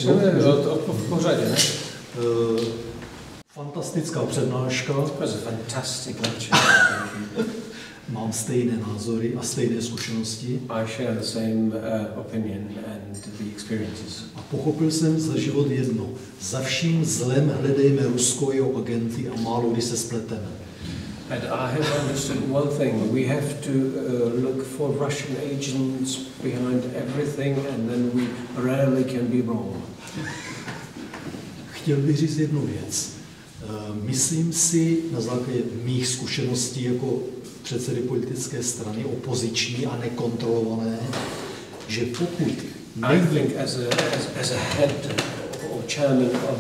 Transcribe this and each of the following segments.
V pořadě, ne? Fantastická přednáška. Mám stejné názory a stejné zkušenosti. I share the same opinion and the experiences. A pochopil jsem za život jedno. Za vším zlem hledejme Rusko, jeho agenty a málo kdy se spleteme. And I have understood one thing. We have to look for Russian agents behind everything and then we rarely can be wrong. Chtěl bych říct jednu věc. Myslím si na základě mých zkušeností jako předsedy politické strany, opoziční a nekontrolované, že pokud I think as a head or chairman of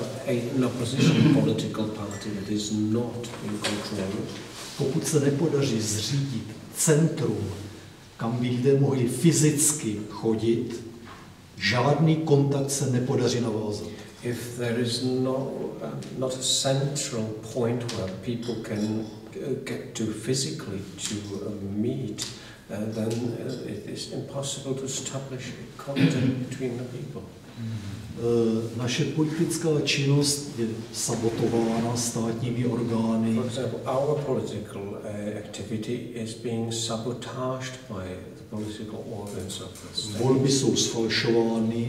an opposition political party that is not in control, pokud se nepodaří zřídit centrum, kam by lidé mohli fyzicky chodit, žádný kontakt se nepodaří navázat. If there is not a central point where people can get to physically to meet, then it is impossible to establish a contact between the people. Naše politická činnost je sabotována státními orgány. For example, our political activity is being sabotaged by the political organs of the state. Volby jsou sfalšovány,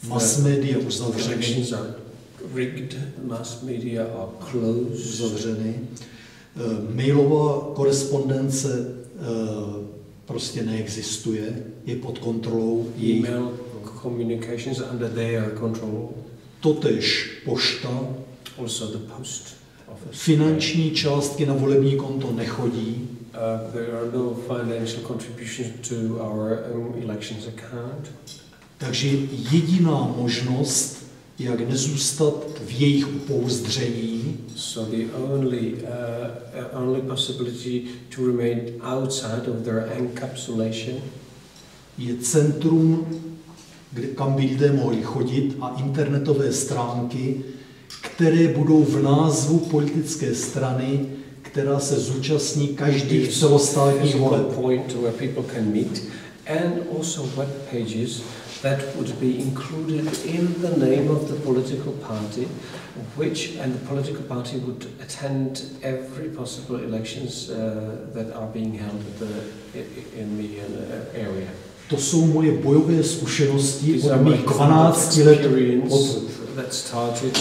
mass media uzavřeny, rigged, mass media are closed, uzavřeny. Mailová korespondence prostě neexistuje, je pod kontrolou jejich. Email communications under their control. Totéž pošta, Also the post office. Finanční částky na volební konto nechodí. There are no financial contributions to our elections account. Takže jediná možnost, jak nezůstat v jejich upouzdření, so the only possibility to remain outside of their encapsulation, je centrum, kam by lidé mohli chodit, a internetové stránky, které budou v názvu politické strany, která se zúčastní každých celostátních voleb. Point where people can meet, and also web pages that would be included in the name of the political party, and the political party would attend every possible elections that are being held in the area. To jsou moje bojové zkušenosti od mých 12 let. That started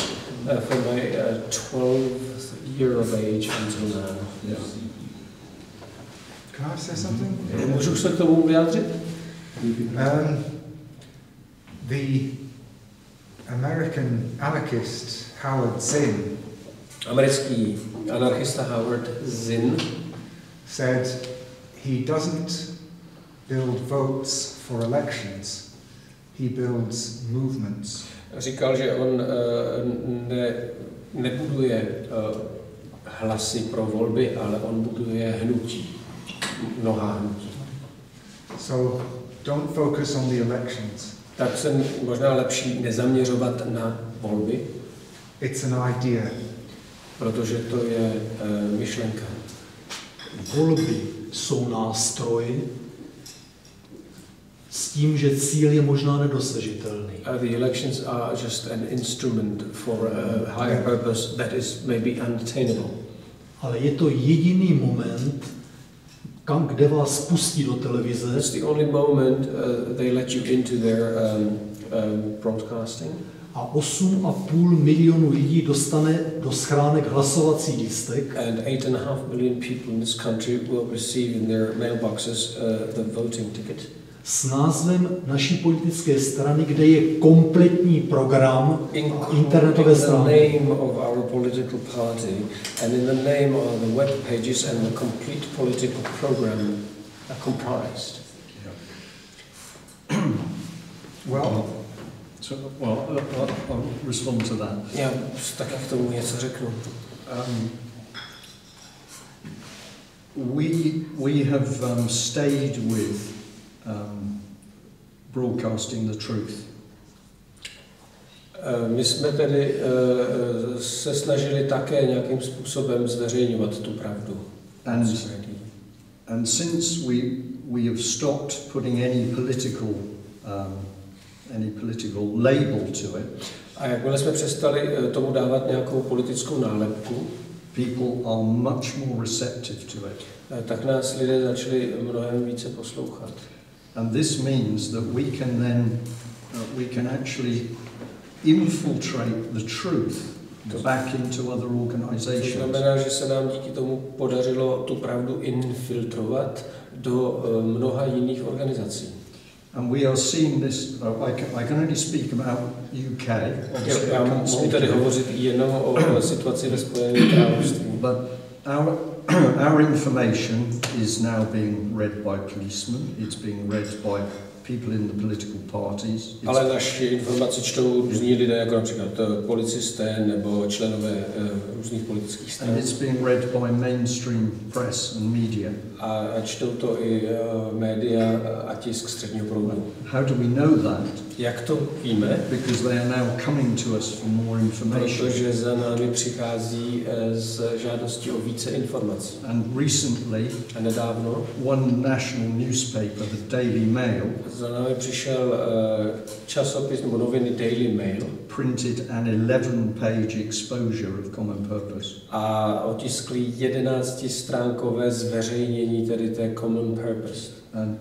from my 12th year of age until now. Yeah. Can I say something? Můžu se k tomu vyjádřit? The American anarchist Howard Zinn, americký anarchista Howard Zinn, said he doesn't build votes for elections, he builds movements. Říkal, že on nebuduje hlasy pro volby, ale on buduje hnutí, mnoha hnutí. So don't focus on the elections. Tak se možná lepší nezaměřovat na volby. It's an idea. Protože to je myšlenka. Volby jsou nástroj s tím, že cíl je možná nedosažitelný. The elections are just an instrument for a higher purpose that is maybe unattainable. Ale je to jediný moment, kde vás pustí do televize. It's the only moment they let you into their broadcasting. A 8,5 milionu lidí dostane do schránek hlasovací lístek. And 8.5 million people in this country will receive in their mailboxes the voting ticket. S názvem naší politické strany, kde je kompletní program internetové stránky. In the name of our political party and in the name of the web pages and the complete political program are comprised. I'll respond to that. Já také k tomu něco řeknu. We have stayed with broadcasting the truth. My jsme tedy se snažili také nějakým způsobem zveřejňovat tu pravdu. And since we have stopped putting any political any political label to it, A jakmile jsme přestali tomu dávat nějakou politickou nálepku, people are much more receptive to it. tak nás lidé začali mnohem více poslouchat. And this means that we can actually infiltrate the truth back into other To organizations. znamená, že se nám díky tomu podařilo tu pravdu infiltrovat do mnoha jiných organizací. And we are seeing this, I can only speak about UK. Obviously, Já I can't mohu speak tady about- hovořit jenom o situaci ve Spojeném království. But our information is now being read by policemen, it's being read by people in the political parties. Ale naši informaci čtou různí lidé, jako například policisté nebo členové různých politických stran. And it's being read by mainstream press and media. A čtou to i média a tisk středního proudu. How do we know that? Jak to víme? Because they are now coming to us for more information. Protože za námi přichází s žádostí o více informací. And recently, A nedávno one national newspaper, the Daily Mail, za námi přišel časopis nebo noviny Daily Mail printed an 11-page exposure of common purpose. a otiskli 11stránkové zveřejnění tedy té common purpose. And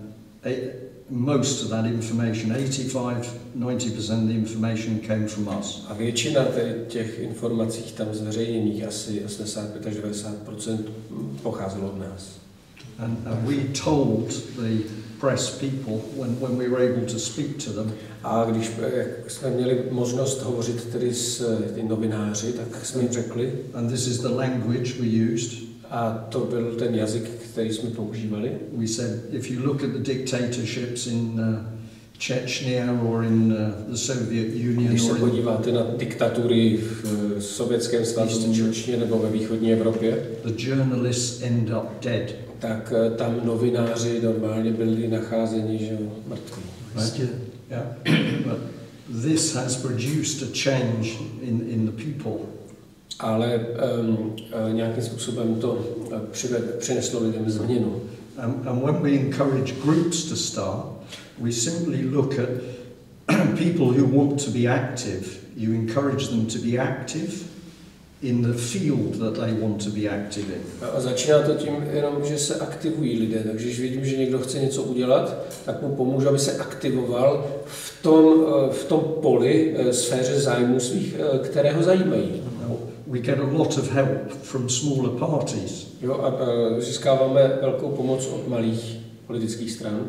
most of that information, 85-90% of the information came from us. A většina tedy těch informací tam zveřejněných, asi 85 až 90%, pocházelo od nás. And we told the press people when we were able to speak to them, A když jsme měli možnost hovořit tedy s novináři, tak jsme jim řekli, and this is the language we used, a to byl ten jazyk, který jsme používali. we said, if you look at the dictatorships in Chechnya or in the Soviet Union Když se or in podíváte na diktatury v Sovětském svazu, Čečně nebo ve východní Evropě, the journalists end up dead. tak tam novináři normálně byli nacházeni, že mrtví. Prostě Yeah. But this has produced a change in the people. Ale nějakým způsobem to přineslo lidem změnu. And when we encourage groups to start, we simply look at people who want to be active. You encourage them to be active in the field that they want to be active in. A začíná to tím jenom, že se aktivují lidé. Takže když vidím, že někdo chce něco udělat, tak mu pomůžu, aby se aktivoval v tom poli, sféře zájmu svých, které ho zajímají. We get a lot of help from smaller parties. Jo, a získáváme velkou pomoc od malých politických stran.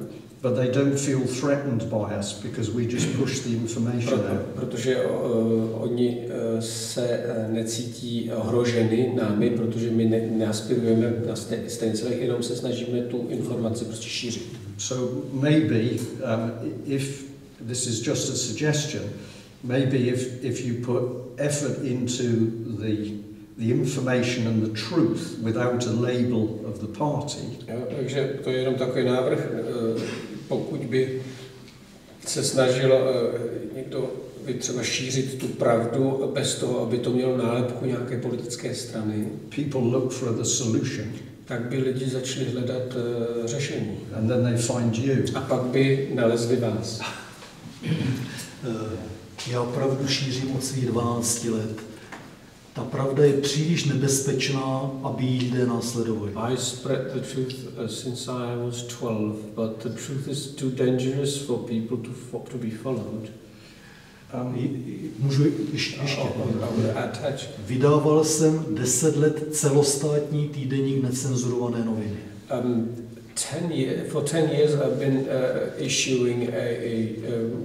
But they don't feel threatened by us because we just push the information out. Protože oni se necítí ohroženi námi, protože my neaspirujeme na stejný celek, jenom se snažíme tu informaci prostě šířit. So maybe if this is just a suggestion, maybe if you put effort into the information and the truth without a label of the party. Jo, takže to je jenom takový návrh, pokud by se snažil někdo třeba šířit tu pravdu bez toho, aby to mělo nálepku nějaké politické strany, People look for the solution tak by lidi začali hledat řešení. and then they find you. A pak by nalezli vás. Já opravdu šířím od svých 12 let. Ta pravda je příliš nebezpečná, aby ji lidé následovali. I spread the truth since I was 12, but the truth is too dangerous for people to be followed. Můžu ještě? Vydával jsem 10 let celostátní týdeník necenzurované noviny. For 10 years I've been issuing a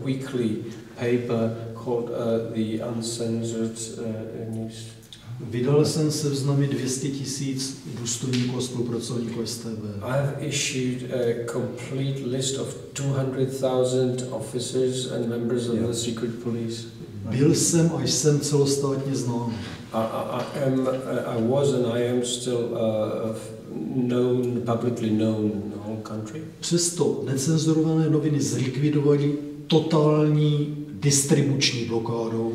weekly paper called the Uncensored News. Vydal jsem seznamy 200 000 důstojníků a spolupracovníků STB. I have issued a complete list of 200,000 officers and members of the secret police. Byl jsem a jsem celostátně znám. I was and I am still publicly known in the whole country. Přesto necenzurované noviny zlikvidovali totální distribuční blokádou.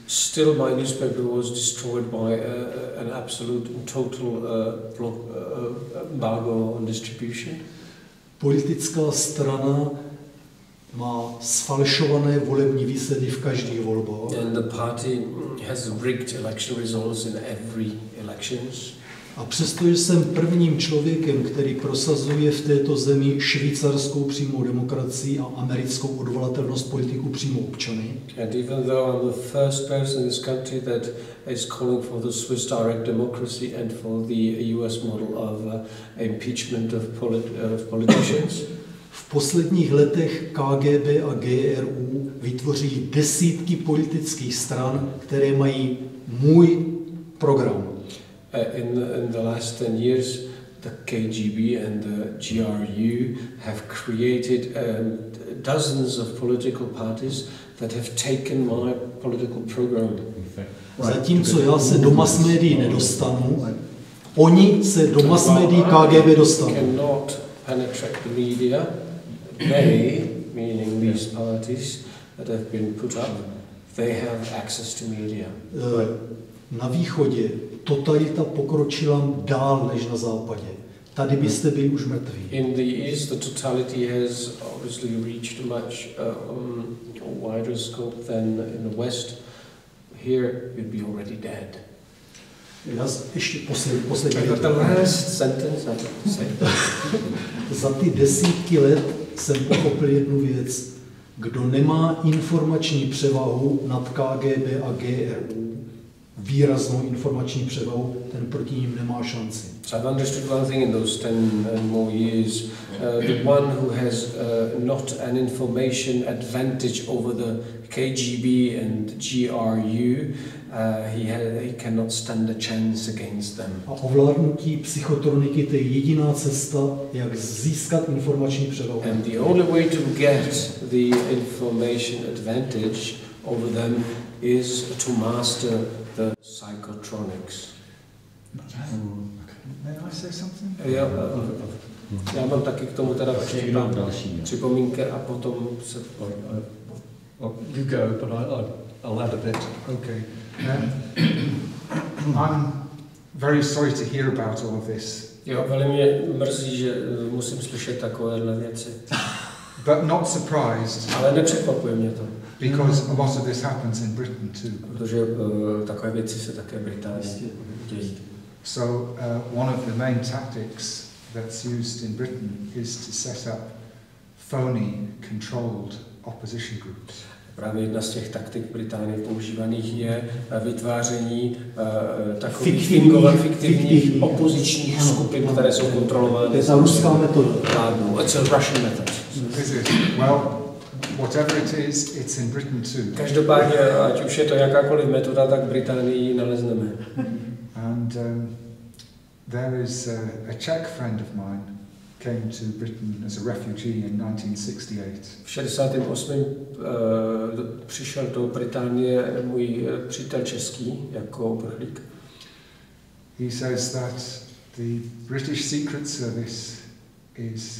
Still, my newspaper was destroyed by an absolute and total embargo on distribution. Politická strana má sfalšované volební výsledky v každých volbách. And the party has rigged election results in every elections. A přestože jsem prvním člověkem, který prosazuje v této zemi švýcarskou přímou demokracii a americkou odvolatelnost politiků přímo občany, And even though I'm the first person in this country that is calling for the Swiss direct democracy and for the US model of impeachment of politicians, v posledních letech KGB a GRU vytvoří desítky politických stran, které mají můj program. in the last 10 years, the KGB and the GRU have created dozens of political parties that have taken my political program. Zatímco já se do mass médií nedostanu, oni se do mass médií KGB dostanou. Cannot penetrate the media. They, meaning these parties that have been put up, they have access to media. Na východě totalita pokročila dál než na západě. Tady byste byli už mrtví. In the east, the totality has obviously reached a much wider scope than in the west. Here, you'd be already dead. Ještě poslední. The last sentence I have to say. Za ty desítky let jsem pochopil jednu věc. Kdo nemá informační převahu nad KGB a GRU, výraznou informační převahu, ten proti ním nemá šanci. So I've understood one thing in those 10 and more years. The one who has not an information advantage over the KGB and GRU, he cannot stand a chance against them. A ovládnutí psychotroniky, to je jediná cesta, jak získat informační převahu. And the only way to get the information advantage over them is to master the psychotronics. May I say something? Já mám taky k tomu teda připomínky a potom se... You go, but I'll add a bit. Okay. I'm very sorry to hear about all of this. Jo, velmi mě mrzí, že musím slyšet takovéhle věci. But not surprised. Ale nepřekvapuje mě to. Because a lot of this happens in Britain too. Protože takové věci se také v Británii dějí. So one of the main tactics that's used in Britain is to set up phony, controlled opposition groups. Právě jedna z těch taktik Británie používaných je vytváření takových fiktivních opozičních skupin, které jsou kontrolovány. To je ta ruská metoda. It's a Russian method. Is it? Well, whatever it is, it's in Britain too. Každopádně, ať už je to jakákoliv metoda, tak v Británii ji nalezneme. And there is a Czech friend of mine came to Britain as a refugee in 1968. V 68. Přišel do Británie můj přítel český jako uprchlík. He says that the British Secret Service is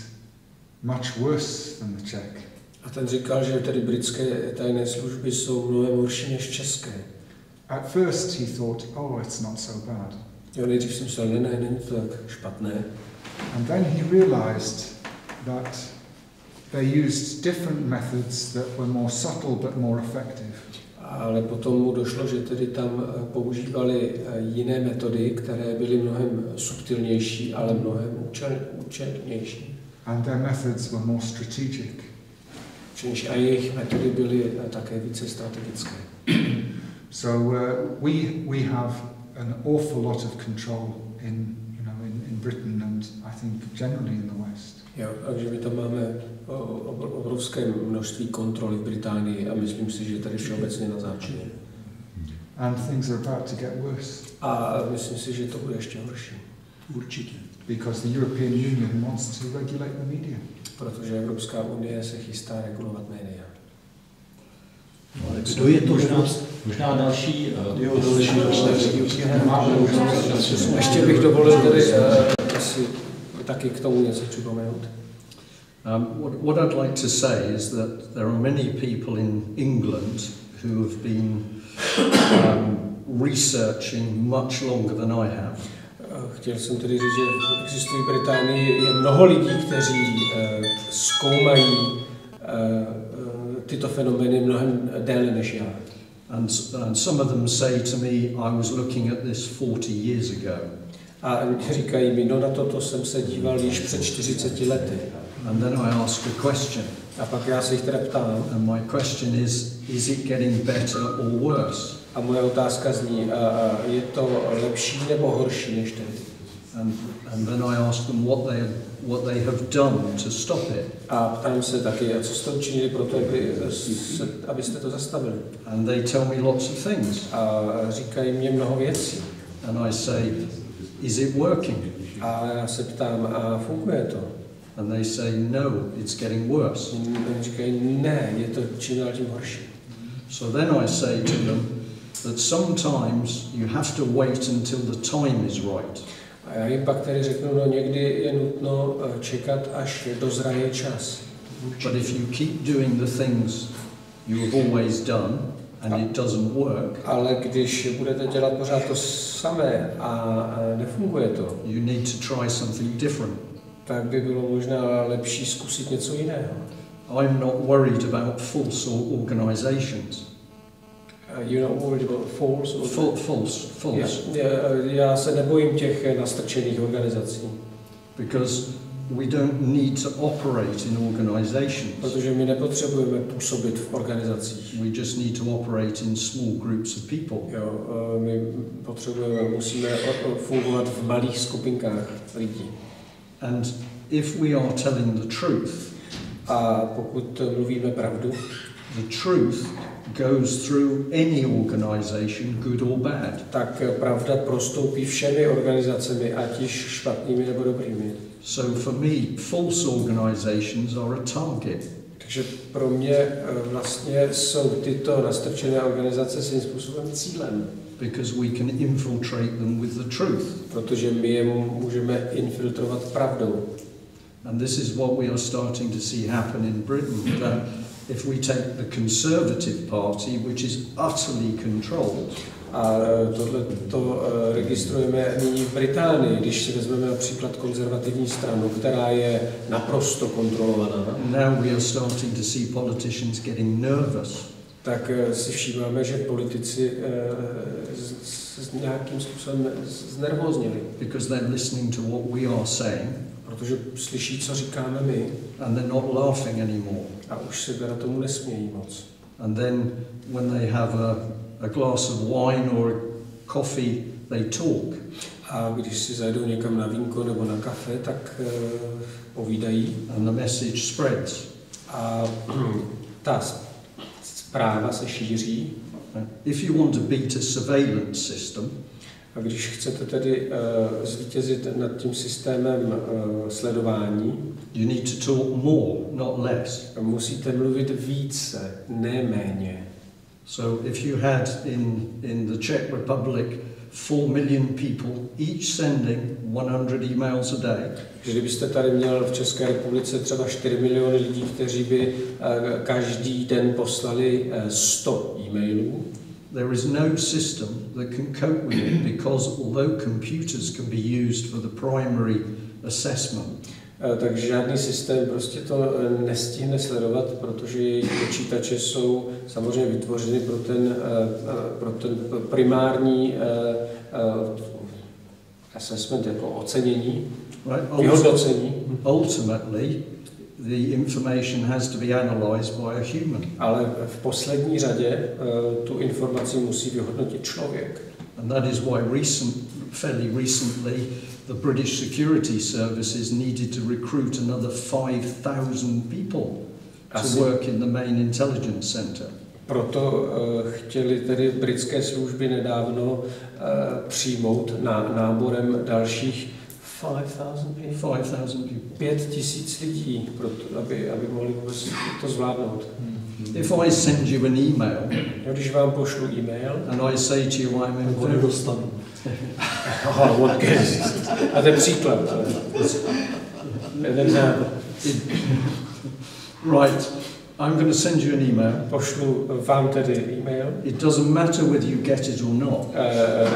much worse than the Czech. A ten říkal, že tedy britské tajné služby jsou mnohem horší než české. At first he thought, oh, it's not so bad. Jo, nejdřív jsem myslel, ne, není to tak špatné. And then he realized that they used different methods that were more subtle but more effective. Ale potom mu došlo, že tedy tam používali jiné metody, které byly mnohem subtilnější, ale mnohem účelnější. And their methods were more strategic. Čímž a jejich metody byly také více strategické. So we have an awful lot of control in Britain and I think generally in the West. Jo, takže my tam máme obrovské množství kontroly v Británii a myslím si, že tady všeobecně na západě. And things are about to get worse. A myslím si, že to bude ještě horší. Určitě. Because the European Union wants to regulate the media. Protože Evropská unie se chystá regulovat média. Kdo je to možná další... Ještě bych dovolil tedy asi taky k tomu něco připomenout. What I'd like to say is that there are many people in England who have been researching much longer than I have. Chtěl jsem tedy říct, že existují v Británii je mnoho lidí, kteří zkoumají tyto fenomény mnohem déle než já. And some of them say to me, I was looking at this 40 years ago. A říkají mi, no na toto jsem se díval již před 40 lety. And then I ask a question. A pak já se jich teda ptám. And my question is it getting better or worse? A moje otázka zní, je to lepší nebo horší než tedy? And then I ask them what they have done to stop it. A ptám se taky, co jste učinili pro to, abyste to zastavili. And they tell me lots of things. A říkají mě mnoho věcí. And I say, is it working? A já se ptám, a funguje to? And they say, no, it's getting worse. Říkají, ne, je to čím dál tím horší. So then I say to them that sometimes you have to wait until the time is right. A já jim pak tedy řeknu, no někdy je nutno čekat, až dozraje čas. But if you keep doing the things you have always done and it doesn't work, ale když budete dělat pořád to samé a nefunguje to, you need to try something different. Tak by bylo možná lepší zkusit něco jiného. I'm not worried about false organizations. You're not worried about false? False. Já se nebojím těch nastrčených organizací. Because we don't need to operate in organizations. Protože my nepotřebujeme působit v organizacích. We just need to operate in small groups of people. Jo, my musíme fungovat v malých skupinkách lidí. And if we are telling the truth, a pokud mluvíme pravdu, the truth goes through any organization, good or bad. Tak pravda prostoupí všemi organizacemi, ať již špatnými nebo dobrými. So for me, false organizations are a target. Takže pro mě vlastně jsou tyto nastrčené organizace svým způsobem cílem. Because we can infiltrate them with the truth. Protože my je můžeme infiltrovat pravdou. And this is what we are starting to see happen in Britain. That if we take the Conservative Party, which is utterly controlled, a tohle registrujeme nyní v Británii, když si vezmeme například konzervativní stranu, která je naprosto kontrolovaná. Now we are starting to see politicians getting nervous. Tak si všímáme, že politici nějakým způsobem znervózněli. Because they're listening to what we are saying. Protože slyší, co říkáme my. And they're not laughing anymore. A už se teda tomu nesmějí moc. And then when they have a glass of wine or a coffee, they talk. A když si zajdou někam na vínko nebo na kafe, tak povídají. And the message spreads. A ta zpráva se šíří. If you want to beat a surveillance system, a když chcete tedy zvítězit nad tím systémem sledování, you need to talk more, not less. Musíte mluvit více, ne méně. So if you had in the Czech Republic 4 million people, each sending 100 emails a day. Kdybyste tady měl v České republice třeba 4 miliony lidí, kteří by každý den poslali 100 e-mailů, there is no system that can cope with it because although computers can be used for the primary assessment, takže žádný systém prostě to nestihne sledovat, protože jejich počítače jsou samozřejmě vytvořeny pro ten primární assessment, jako ocenění, vyhodnocení. Ultimately, the information has to be analyzed by a human. Ale v poslední řadě tu informaci musí vyhodnotit člověk. And that is why fairly recently the British security services needed to recruit another 5,000 people to work in the main intelligence center. Proto chtěli tedy britské služby nedávno přijmout náborem dalších 5,000 lidí, aby mohli vůbec to zvládnout. If I send you an email, když vám pošlu e-mail, and I say to you I'm in to nedostanu. A to je příklad. Right, I'm going to send you an email. Pošlu vám tedy e-mail. It doesn't matter whether you get it or not.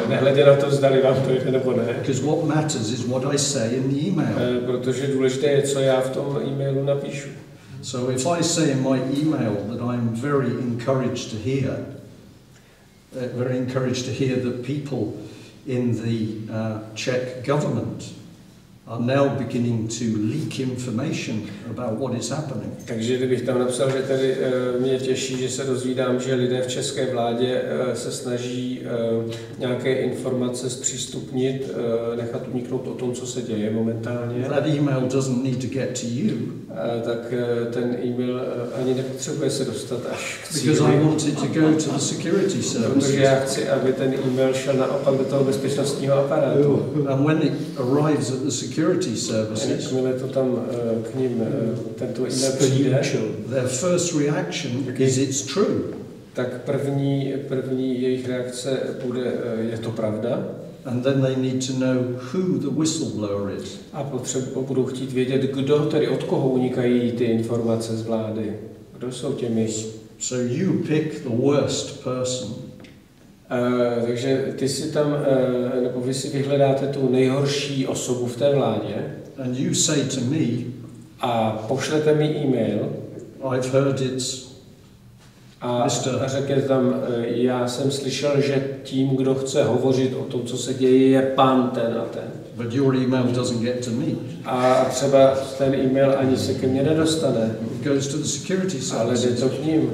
Nehledě na to, zdali vám to jde nebo ne. Because what matters is what I say in the email. Protože důležité je, co já v tom e-mailu napíšu. So if I say in my email that I'm very encouraged to hear that people in the Czech government are now beginning to leak information about what is happening. Takže kdybych tam napsal, že tady mě těší, že se dozvídám, že lidé v české vládě se snaží nějaké informace zpřístupnit, nechat uniknout o tom, co se děje momentálně. That email doesn't need to get to you. Tak ten e-mail ani nepotřebuje se dostat až k cíli. Because I want it to go to the security services. Protože já chci, aby ten e-mail šel naopak do toho bezpečnostního aparátu. And when it arrives at the security services, jakmile to tam k ním tento e-mail přijde, their first reaction is it's true. Tak první jejich reakce bude, je to pravda. And then they need to know who the whistleblower is. A budou chtít vědět, kdo, tedy od koho unikají ty informace z vlády. Kdo jsou těmi? So you pick the worst person. Takže ty si tam, nebo vy si vyhledáte tu nejhorší osobu v té vládě. And you say to me, a pošlete mi e-mail. I've heard it's a řekněte tam, já jsem slyšel, že tím, kdo chce hovořit o tom, co se děje, je pan ten a ten. But your email doesn't get to me. A třeba ten e-mail ani se ke mně nedostane. It goes to the security services. Ale jde to k ním,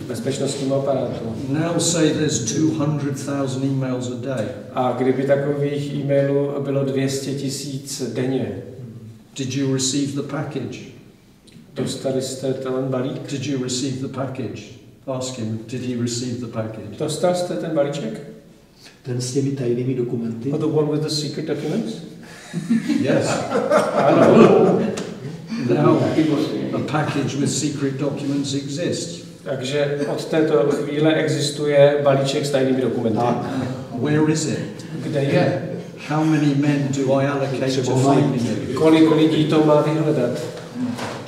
bezpečnostnímu aparátu. Now say there's 200,000 emails a day. A kdyby takových e-mailů bylo 200 000 denně. Did you receive the package? Dostali jste ten balík? Did you receive the package? Ask him, did he receive the package? Dostal jste ten balíček? Ten s těmi tajnými dokumenty? Oh, the one with the secret documents? Yes. Ano. Now, a package with secret documents exists. Takže od této chvíle existuje balíček s tajnými dokumenty. Where is it? Kde je? How many men do I allocate to finding it? Kolik lidí to má vyhledat?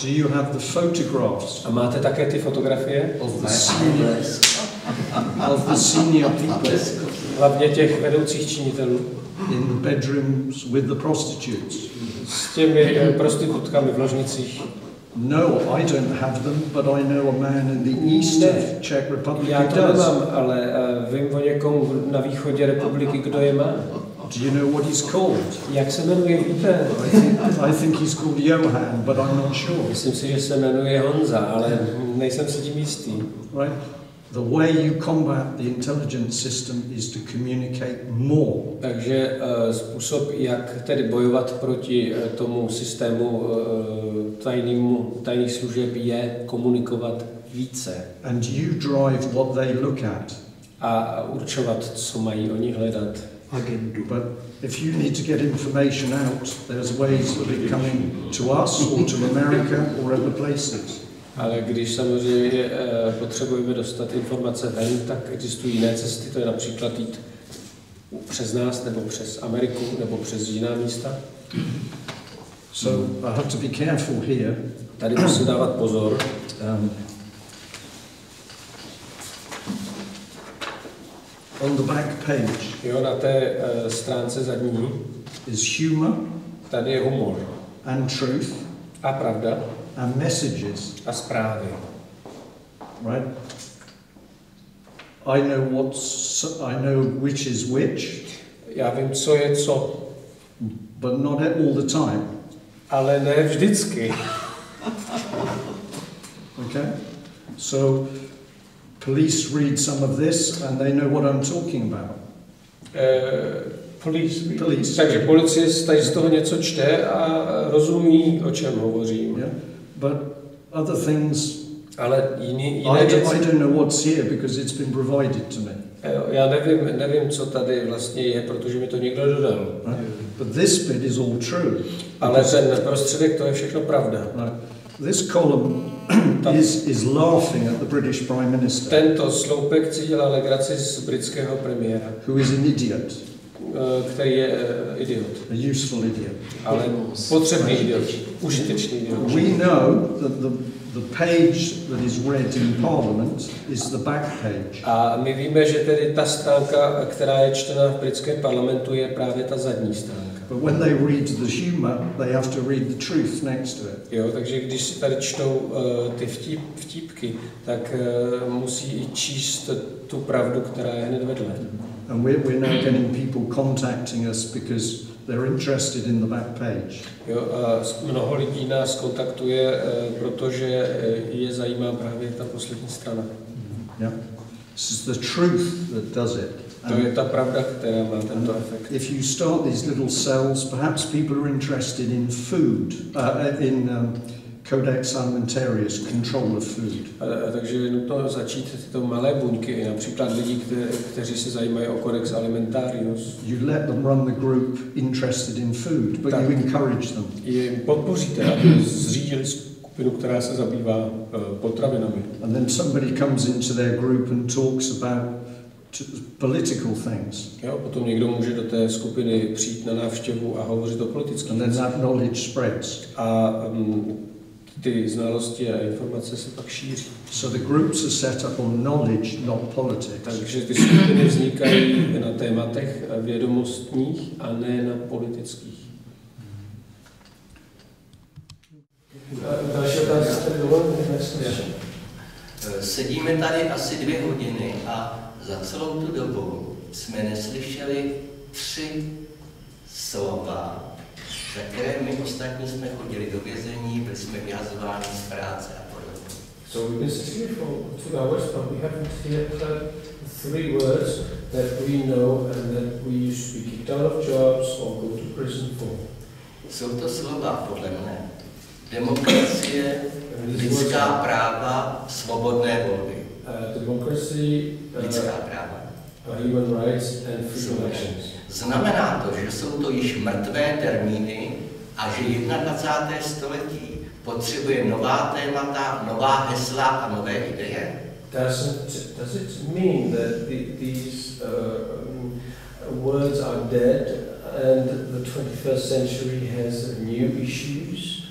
Do you have the photographs? A máte také ty fotografie? Of the senior people. Hlavně těch vedoucích činitelů. In the bedrooms with the prostitutes. S těmi prostitutkami v ložnicích. No, I don't have them, but I know a man in the east of Czech Republic Já who to does. nemám, ale vím o někom na východě republiky, kdo je má. Do you know what he's called? Jak se jmenuje, víte? I think he's called Johan, but I'm not sure. Myslím si, že se jmenuje Honza, ale nejsem si tím jistý. Right? The way you combat the intelligence system is to communicate more. Takže způsob, jak tedy bojovat proti tomu systému tajných služeb, je komunikovat více. And you drive what they look at. A určovat, co mají oni hledat. Agendu. But if you need to get information out, there's ways of it coming to us or to America or other places. Ale když samozřejmě potřebujeme dostat informace ven, tak existují jiné cesty, to je například jít přes nás, nebo přes Ameriku, nebo přes jiná místa. So I have to be careful here. Tady musím dávat pozor. On the back page, Jo, na té stránce zadní is humor. Tady je humor. And truth. A pravda. And messages. A zprávy. Right? I know which is which. Já vím, co je co. But not all the time. Ale ne vždycky. Okay? So police read some of this and they know what I'm talking about. Police. Takže policie tady z toho něco čte a rozumí, o čem hovořím. Yeah? But other things, ale jiné I věci. don't know what's here because it's been provided to me. Já nevím, co tady vlastně je, protože mi to někdo dodal. Right? But this bit is all true. Ale ten prostředek, to je všechno pravda. Right? This column is laughing at the British Prime Minister. Tento sloupek si dělá legraci z britského premiéra. Who is an idiot. Který je idiot. A useful idiot. Ale potřebný idiot. Užitečný idiot. We know that The page that is read in Parliament is the back page. A my víme, že tedy ta stránka, která je čtena v britském parlamentu, je právě ta zadní stránka. But when they read the humour, they have to read the truth next to it. Jo, takže když si tady čtou ty vtípky, tak musí i číst tu pravdu, která je hned vedle. And we're now getting people contacting us because they're interested in the back page. Jo, a mnoho lidí nás kontaktuje, protože je zajímá právě ta poslední strana. Yeah. This is the truth that does it. To je ta pravda, která má tento efekt. If you start these little cells, perhaps people are interested in food, Codex Alimentarius, control of food. Takže je nutno začít tyto malé buňky, například lidi, kteří se zajímají o Codex Alimentarius. You let them run the group interested in food, but you encourage them. Je podpoříte, aby zřídili skupinu, která se zabývá potravinami. And then somebody comes into their group and talks about political things. Jo, potom někdo může do té skupiny přijít na návštěvu a hovořit o politických And then that knowledge spreads. A ty znalosti a informace se pak šíří. So the groups are set up on knowledge, not politics. Takže ty skupiny vznikají na tématech vědomostních a ne na politických. Další otázka. Sedíme tady asi 2 hodiny a za celou tu dobu jsme neslyšeli 3 slova, za které my ostatní jsme chodili do vězení, byli jsme vyhazováni z práce a podobně. So we've been sitting here for 2 hours, but we haven't heard 3 words that we know and that we used to be kicked out of jobs or go to prison for. Jsou to slova podle mne. Demokracie, lidská práva, svobodné volby. Democracy, lidská práva. Human rights and free elections. Znamená to, že jsou to již mrtvé termíny a že 21. století potřebuje nová témata, nová hesla a nové ideje? Does it mean that these words are dead and the 21st century has new issues?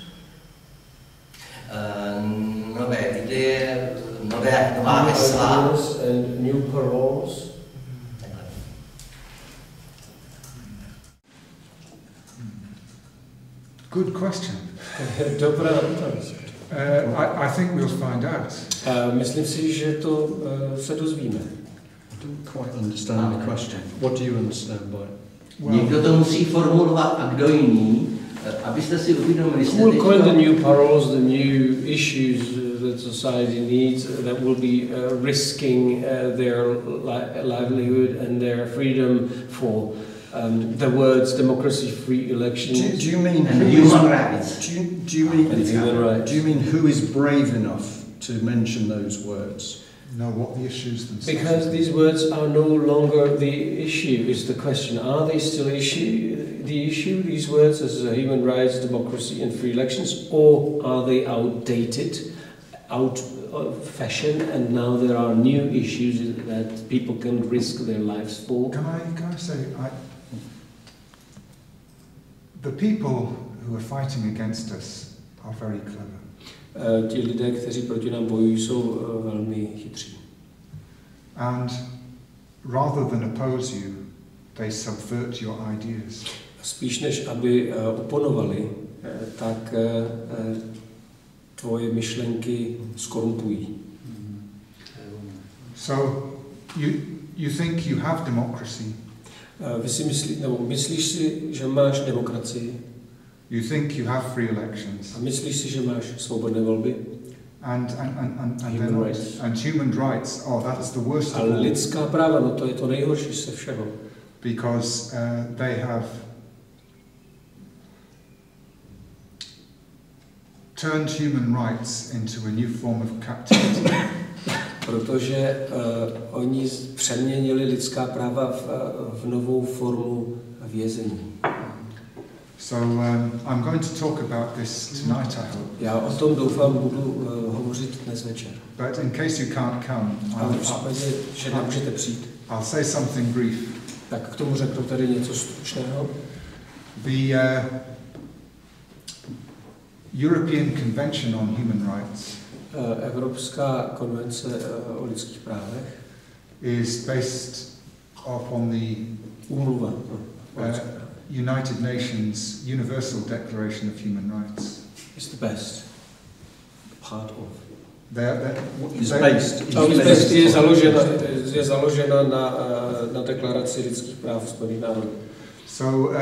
Nové ideje, nová hesla. And new paroles. Good question. Dobrá otázka. I think we'll find out. Myslím si, že to se dozvíme. I don't quite understand the question. What do you understand by it? Někdo to musí formulovat a kdo jiný, abyste si uvědomili. Who will coin the new paroles, the new issues that society needs, that will be risking their livelihood and their freedom for the words democracy, free elections. Do you mean human rights? Do you mean who is brave enough to mention those words? Know what the issues themselves. Because these words are no longer the issue. Is the question: are they still the issue? These words as human rights, democracy, and free elections, or are they outdated, out of fashion, and now there are new issues that people can risk their lives for? Can I say, the people who are fighting against us are very clever. Ti lidé, kteří proti nám bojují, jsou velmi chytří. And rather than oppose you, they subvert your ideas. Spíš než aby oponovali, tak tvoje myšlenky skorumpují. So you think you have democracy. Vy si myslíš si, že máš demokracii? You think you have free elections. A myslíš si, že máš svobodné volby? And human rights. And human rights, that's the worst of all. all. Lidská práva, no to je to nejhorší ze všeho. Because they have turned human rights into a new form of captivity. Protože oni přeměnili lidská práva v novou formu vězení. So I'm going to talk about this tonight, I hope. Já o tom doufám budu hovořit dnes večer. But in case you can't come, ale v případě, že nemůžete přijít, I'll say something brief. Tak k tomu řeknu tady něco stručného. The European Convention on Human Rights Evropská konvence o lidských právech is based upon the úmluva United Nations Universal Declaration of Human Rights. is the best part of. Je založena na deklaraci lidských práv Spojených národů. So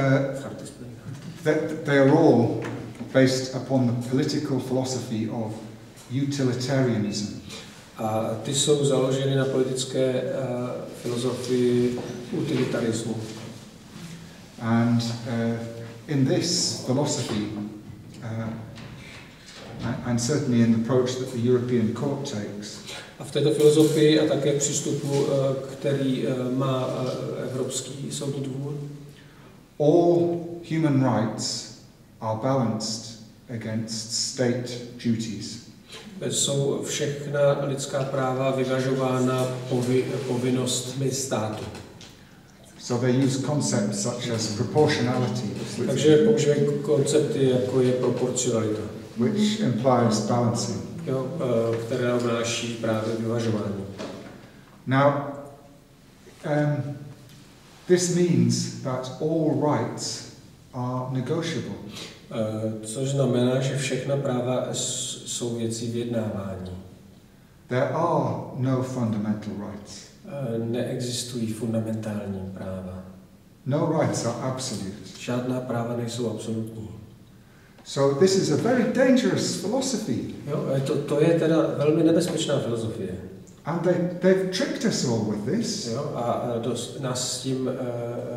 they are all based upon the political philosophy of utilitarianism. A ty jsou založeny na politické filozofii utilitarismu. And in this philosophy, and certainly in the approach that the European Court takes, a v této filozofii a také přístupu, který má Evropský soudní dvůr, all human rights are balanced against state duties. Jsou všechna lidská práva vyvažována povinnostmi státu. So they use concepts such as proportionality, Takže používají koncepty, jako je proporcionalita, which implies balancing. Jo, které obnáší právě vyvažování. Now, this means that all rights are negotiable. Což znamená, že všechna práva jsou věcí vyjednávání. There are no fundamental rights. Neexistují fundamentální práva. No rights are absolute. Žádná práva nejsou absolutní. So this is a very dangerous philosophy. Jo, to je teda velmi nebezpečná filozofie. And they've tricked us all with this. Jo, a nás s tím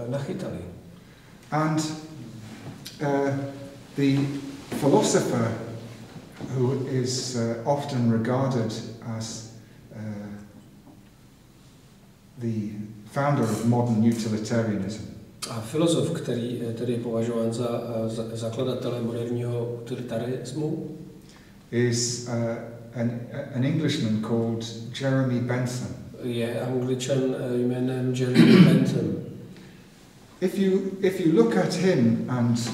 nachytali. And the philosopher who is often regarded as the founder of modern utilitarianism. A filozof, který tedy je považován za zakladatele moderního utilitarismu, is an Englishman called Jeremy Bentham. Je Angličan jménem Jeremy Bentham. If you look at him and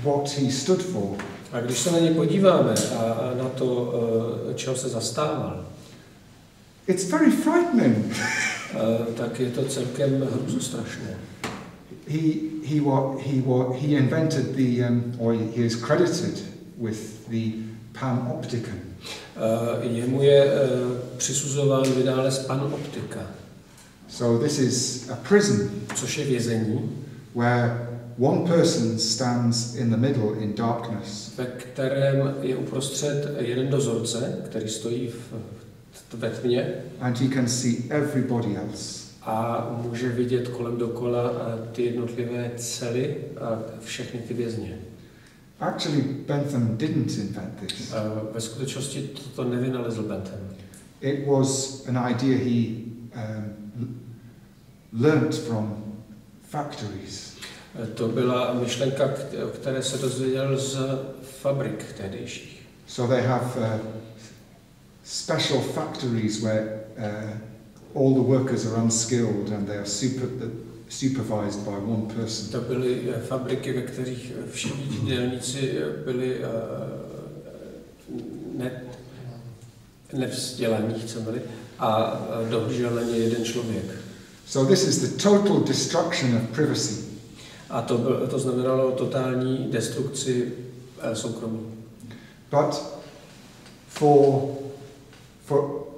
what he stood for, a když se na něj podíváme a na to, čeho se zastával, it's very frightening. Tak je to celkem hrůzostrašné. He invented or he is credited with the panopticon. Jemu je přisuzován vynález panoptika. So this is a prison, což je vězení, where one person stands in the middle in darkness. Ve kterém je uprostřed jeden dozorce, který stojí ve tmě. And he can see everybody else. A může vidět kolem dokola ty jednotlivé cely a všechny ty vězně. Actually, Bentham didn't invent this. Ve skutečnosti to nevynalezl Bentham. It was an idea he learnt from factories. To byla myšlenka, které se dozvěděl z fabrik tehdejších. So they have special factories where all the workers are unskilled and they are supervised by one person. To byly fabriky, ve kterých všichni dělníci byli nevzdělaní, chceme-li, a dohlížel na ně jeden člověk. So this is the total destruction of privacy. A to znamenalo totální destrukci soukromí. But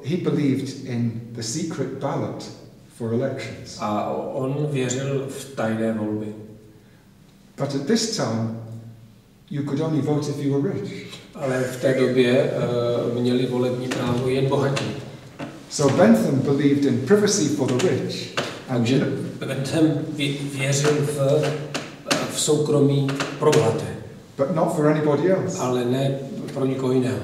he believed in the secret ballot for elections. A on věřil v tajné volby. But at this time, you could only vote if you were rich. Ale v té době měli volební právo jen bohatí. So Bentham believed in privacy for the rich. Takže Bentham věřil v soukromí pro bohaté. But not for anybody else. Ale ne pro nikoho jiného.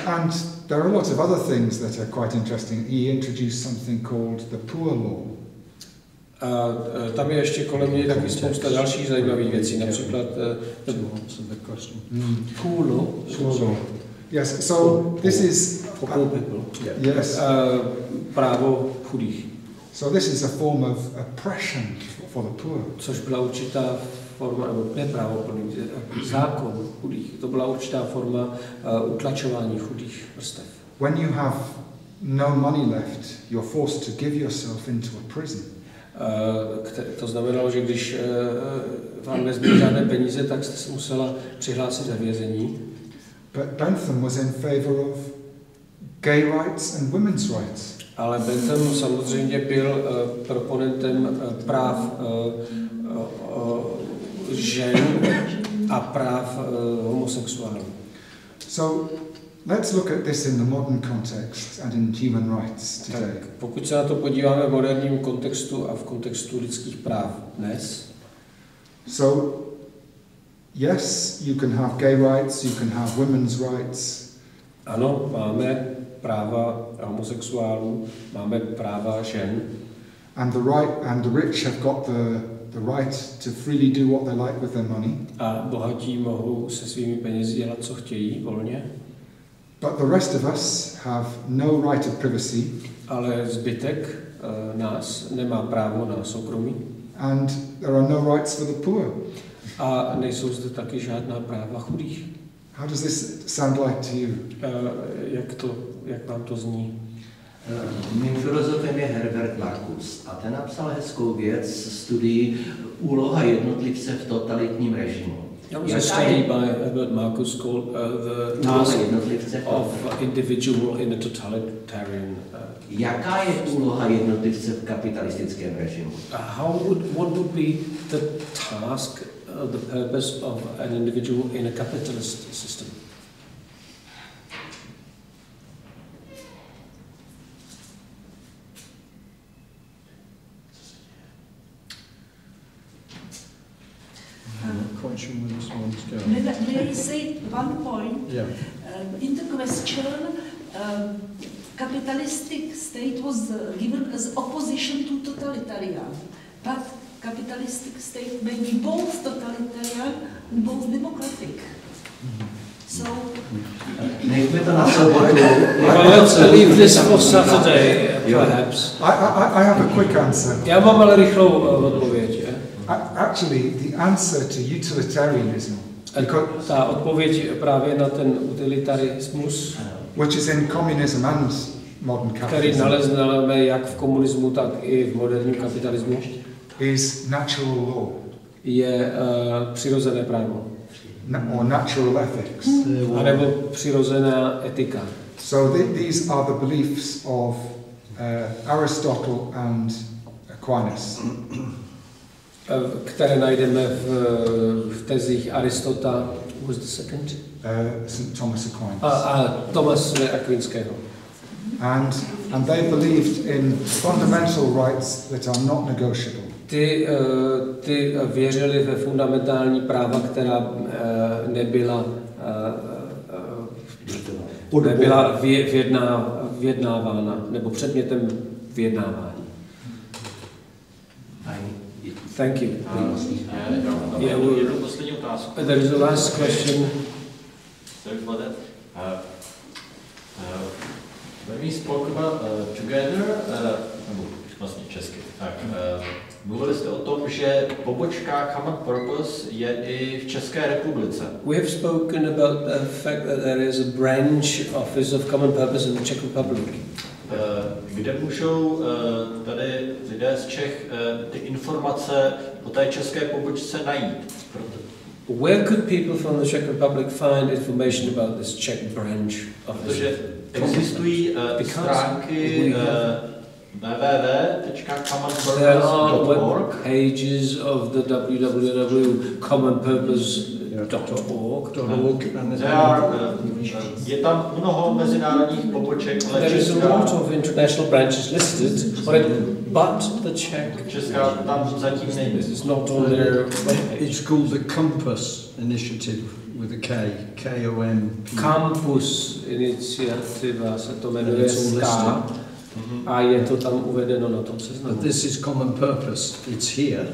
And there are lots of other things that are quite interesting. He introduced something called the poor law. A tam je ještě kolem něj taky spousta dalších zajímavých věcí, například poor law. Yes, so this is for poor people. Yes. Právo chudých. So this is a form of oppression for the poor. Což byla určitá forma, nebo neprávoplný zákon chudých. To byla určitá forma utlačování chudých vrstev. When you have no money left, you're forced to give yourself into a prison. To znamenalo, že když vám nezbyly žádné peníze, tak jste se musela přihlásit do vězení. But Bentham was in favor of gay rights and women's rights. Ale Bentham samozřejmě byl proponentem práv žen a práv homosexuálů. So let's look at this in the modern context and in human rights today. Tak, pokud se na to podíváme v moderním kontextu a v kontextu lidských práv dnes. So yes, you can have gay rights, you can have women's rights. Ano, máme práva homosexuálů, máme práva žen. And the rich have got the right to freely do what they like with their money. A bohatí mohou se svými penězi dělat, co chtějí, volně. But the rest of us have no right of privacy. Ale zbytek nás nemá právo na soukromí. And there are no rights for the poor. A nejsou zde taky žádná práva chudých. How does this sound like to you? Jak vám to zní? Mým filozofem je Herbert Marcus a ten napsal hezkou věc, studii úloha jednotlivce v totalitním režimu. That was a study by Herbert Marcus called the task of individual in a totalitarian. Jaká je úloha jednotlivce v kapitalistickém režimu? What would be the task, the purpose of an individual in a capitalist system? May I say one point? Yeah. In the question, capitalistic state was given as opposition to totalitarian, but capitalistic state may be both totalitarian and both democratic. So. Nechme to na sobotu. Let's leave this for Saturday, perhaps. I have a quick answer. Já mám ale rychlou odpověď. Actually, the answer to utilitarianism, ta odpověď právě na ten utilitarismus, which is in communism and modern který capitalism, nalezneme jak v komunismu, tak i v moderním kapitalismu, is natural law. Je přirozené právo. Or natural ethics. A nebo přirozená etika. So these are the beliefs of Aristotle and Aquinas. Které najdeme v tezích Aristota, who was the second? St. Thomas Aquinas. A Tomase Aquinského. And they believed in fundamental rights that are not negotiable. Ty věřili ve fundamentální práva, která nebyla vyjednávána, nebo předmětem vyjednávání. Thank you. Jednu poslední otázku. There is a last question. When we spoke about together, nebo vlastně česky, tak mluvili jste o tom, že pobočka Common Purpose je i v České republice. We have spoken about the fact that there is a branch office of Common Purpose in the Czech Republic. Kde můžou tady lidé z Čech ty informace o té české pobočce najít? Where could people from the Czech Republic find information about this Czech branch office? Protože existují stránky www.commonpurpose.org. Pages of the www.commonpurpose.org. Je tam mnoho mezinárodních poboček, ale there is a lot of international branches listed, but the Česká tam zatím není. is not on their webpage. It's called the Compass Initiative with a K, K-O-M-P. Campus iniciativa se to jmenuje SKA. A je to tam uvedeno na tom seznamu. But this is Common Purpose. It's here,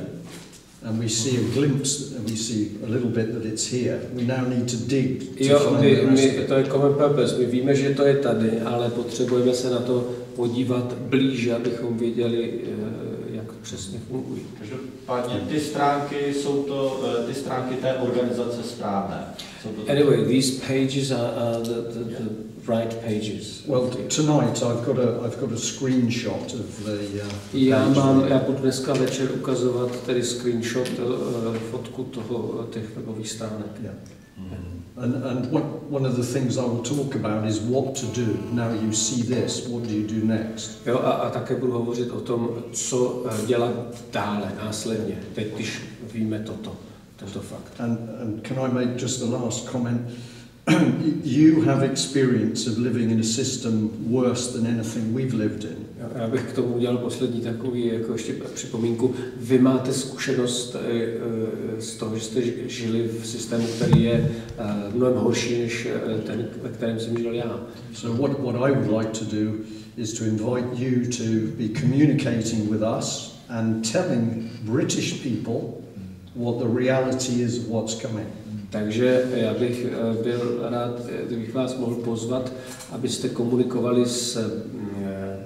and we see a glimpse, and we see a little bit that it's here. We now need to dig to find the rest of it. To je Common Purpose. My víme, že to je tady, ale potřebujeme se na to podívat blíže, abychom věděli, jak přesně fungují. Každopádně ty stránky jsou to ty stránky té organizace správné. Anyway, these pages are the right pages. Well, tonight I've got a screenshot of the. Já budu dneska večer ukazovat tedy screenshot, fotku těch webových stránek. Yeah. And one of the things I will talk about is what to do. Now you see this, what do you do next? Jo, a také budu hovořit o tom, co dělat dále, následně, teď, když víme tento fakt. And can I make just the last comment? You have experience of living in a system worse than anything we've lived in. Já bych k tomu udělal poslední takový, jako ještě připomínku. Vy máte zkušenost z toho, že jste žili v systému, který je mnohem horší než ten, ve kterém jsem žil já. So what I would like to do is to invite you to be communicating with us and telling British people what the reality is of what's coming. Takže já bych byl rád, kdybych vás mohl pozvat, abyste komunikovali s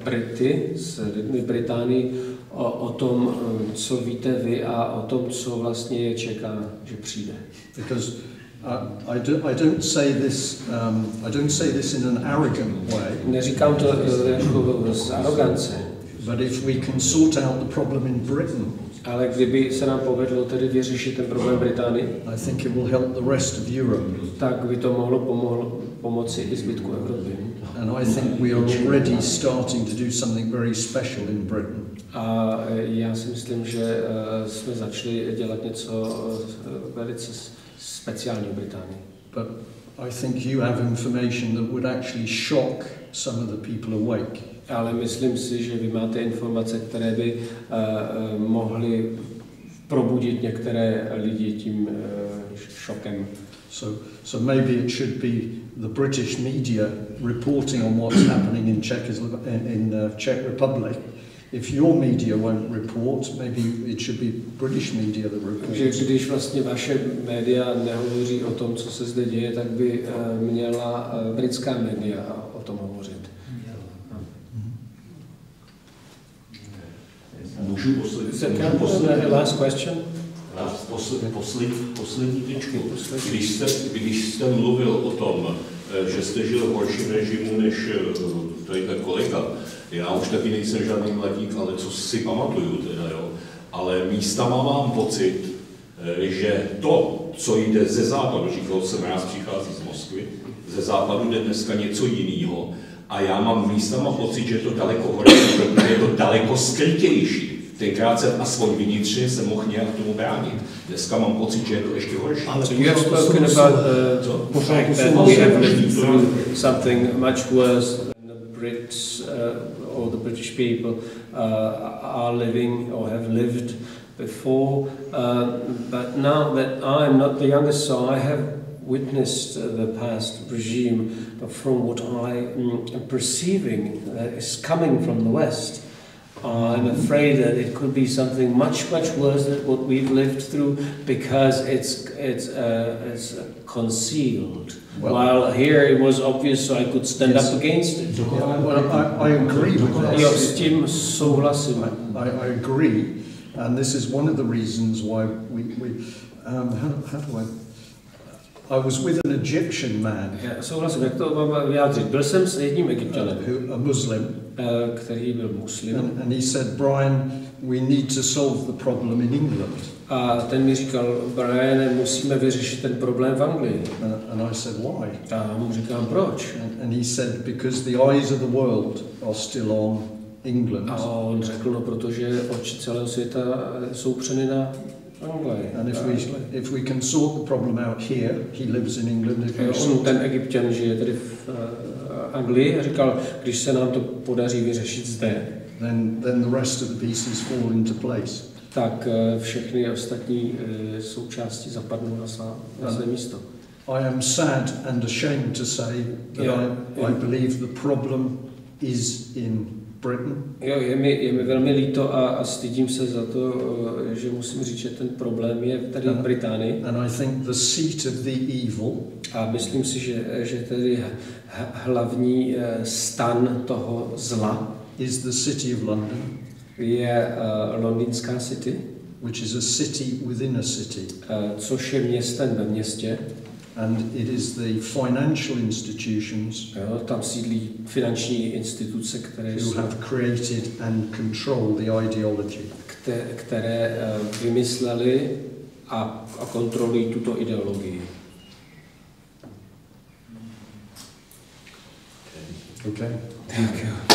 Brity, s lidmi v Británii o tom, co víte vy a o tom, co vlastně je čeká, že přijde. Because I don't say this in an arrogant way. Neříkám to jako z arogance. But if we can sort out the problem in Britain, ale kdyby se nám povedlo tedy vyřešit ten problém Británii, I think it will help the rest of Europe. Tak by to mohlo pomoci i zbytku Evropy. And I think we are already starting to do something very special in Britain. A já si myslím, že jsme začali dělat něco velice speciálního v Británii. But I think you have information that would actually shock some of the people awake. Ale myslím si, že vy máte informace, které by mohly probudit některé lidi tím šokem. So maybe it should be the British media reporting on what's happening in Czech Republic. If your media won't report, maybe it should be British media that reports. Takže když vlastně vaše média nehovoří o tom, co se zde děje, tak by měla britská média o tom hovořit. Můžu poslední last question? Poslední tyčku. Když jste mluvil o tom, že jste žil v horším režimu než tadyhle kolega, já už taky nejsem žádný mladík, ale co si pamatuju teda, jo. Ale místama mám pocit, že to, co jde ze západu, říkal jsem, já přichází z Moskvy, ze západu jde dneska něco jiného. A já mám místama pocit, že je to daleko horší, protože je to daleko skrytější. Tenkrát jsem aspoň vnitřně se mohl nějak tomu bránit. Dneska mám pocit, že je to ještě horší. So you have spoken about the fact that we have lived through something much worse than the Brits or the British people are living or have lived before. But now that I am not the youngest, so I have witnessed the past regime, but from what I am perceiving is coming from the West, I'm afraid that it could be something much worse than what we've lived through, because it's concealed. Well, while here it was obvious, so I could stand up against it. Well, I agree with this. Jo, s tím souhlasím. I agree, and this is one of the reasons why we how do I was with an Egyptian man. Já souhlasím, jak to mám vyjádřit. Byl jsem s jedním Egypťanem, A Muslim, který byl muslim. and he said, Brian, we need to solve the problem in England. A ten mi říkal, Brian, musíme vyřešit ten problém v Anglii. And I said, why? A já mu říkám, proč? And he said, because the eyes of the world are still on England. A on řekl, no, protože oči celého světa jsou přeny na Anglii. And if we can sort the problem out here, he lives in England. Ten Egypťan žije tedy v Anglii a říkal, když se nám to podaří vyřešit zde, then the rest of the pieces fall into place. Tak všechny ostatní součásti zapadnou na své místo. I am sad and ashamed to say that I believe the problem is in Britain. Jo, je mi velmi líto a stydím se za to, že musím říct, že ten problém je tady v Británii. And I think the seat of the evil. A myslím si, že tedy hlavní stan toho zla is the City of London, je londýnská city, which is a city within a city. Což je městem ve městě. And it is the financial institutions tam sídlí finanční instituce, které who have created and control the ideology. Které vymysleli a kontrolují tuto ideologii. Okay. Tak jo.